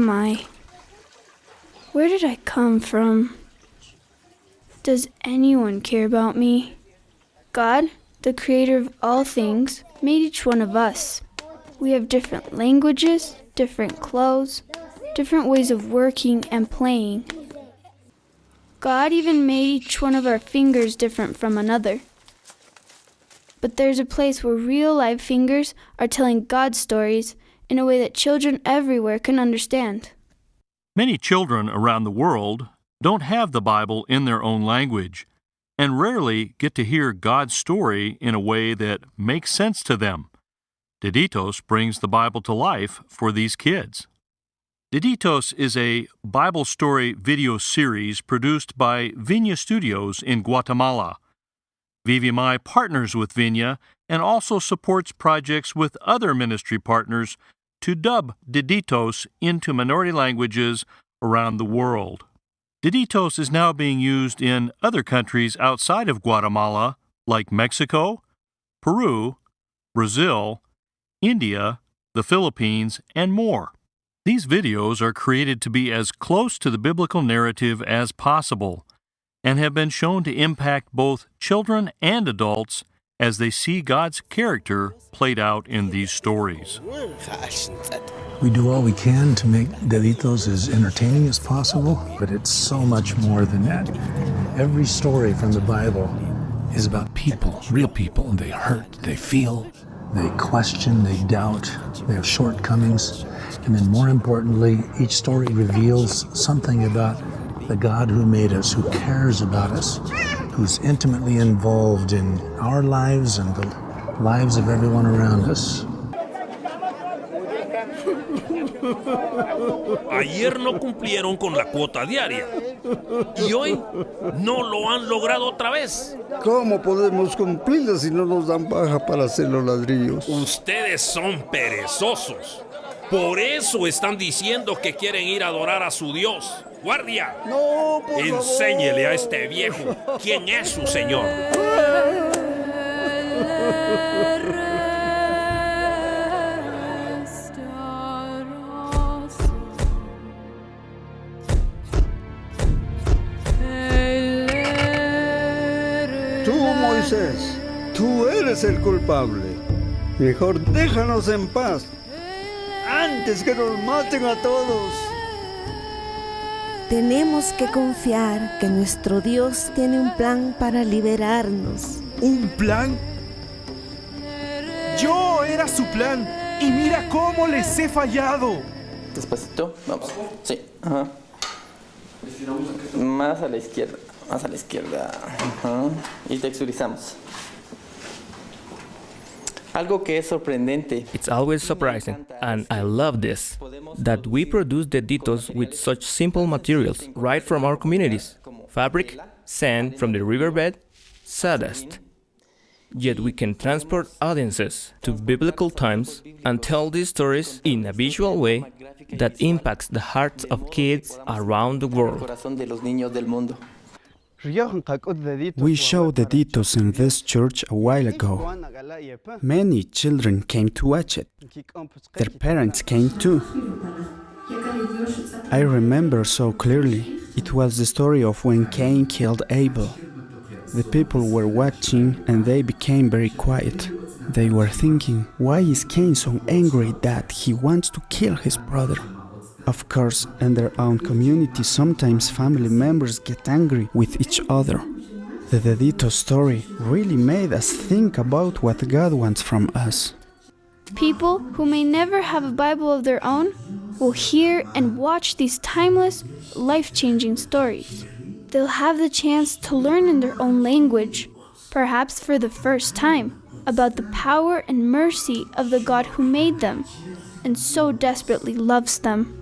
am I? Where did I come from? Does anyone care about me? God, the creator of all things, made each one of us. We have different languages, different clothes, different ways of working and playing. God even made each one of our fingers different from another. But there's a place where real live fingers are telling God's stories in a way that children everywhere can understand. Many children around the world don't have the Bible in their own language and rarely get to hear God's story in a way that makes sense to them. Deditos brings the Bible to life for these kids. Deditos is a Bible story video series produced by Viña Studios in Guatemala. VVMI partners with Viña and also supports projects with other ministry partners to dub Deditos into minority languages around the world. Deditos is now being used in other countries outside of Guatemala, like Mexico, Peru, Brazil, India, the Philippines, and more. These videos are created to be as close to the biblical narrative as possible and have been shown to impact both children and adults as they see God's character played out in these stories. We do all we can to make Deditos as entertaining as possible, but it's so much more than that. Every story from the Bible is about people, real people, and they hurt, they feel, they question, they doubt, they have shortcomings, and then more importantly, each story reveals something about the God who made us, who cares about us, who's intimately involved in our lives and the lives of everyone around us. Ayer no cumplieron con la cuota diaria y hoy no lo han logrado otra vez. ¿Cómo podemos cumplirla si no nos dan paja para hacer los ladrillos? Ustedes son perezosos. Por eso están diciendo que quieren ir a adorar a su Dios. ¡Guardia! No, por Enséñele favor. a este viejo quién es su Señor. Tú, Moisés, tú eres el culpable. Mejor déjanos en paz antes que nos maten a todos. Tenemos que confiar que nuestro Dios tiene un plan para liberarnos. ¿Un plan? Yo era su plan y mira cómo les he fallado. Despacito, vamos. Sí, ajá. Más a la izquierda, más a la izquierda. Ajá. Y texturizamos. Algo que es sorprendente. It's always surprising, and I love this, that we produce Deditos with such simple materials, right from our communities. Fabric, sand from the riverbed, sawdust. Yet we can transport audiences to biblical times and tell these stories in a visual way that impacts the hearts of kids around the world. We showed Deditos in this church a while ago. Many children came to watch it. Their parents came too. I remember so clearly. It was the story of when Cain killed Abel. The people were watching and they became very quiet. They were thinking, why is Cain so angry that he wants to kill his brother? Of course, in their own community, sometimes family members get angry with each other. The Deditos story really made us think about what God wants from us. People who may never have a Bible of their own will hear and watch these timeless, life-changing stories. They'll have the chance to learn in their own language, perhaps for the first time, about the power and mercy of the God who made them and so desperately loves them.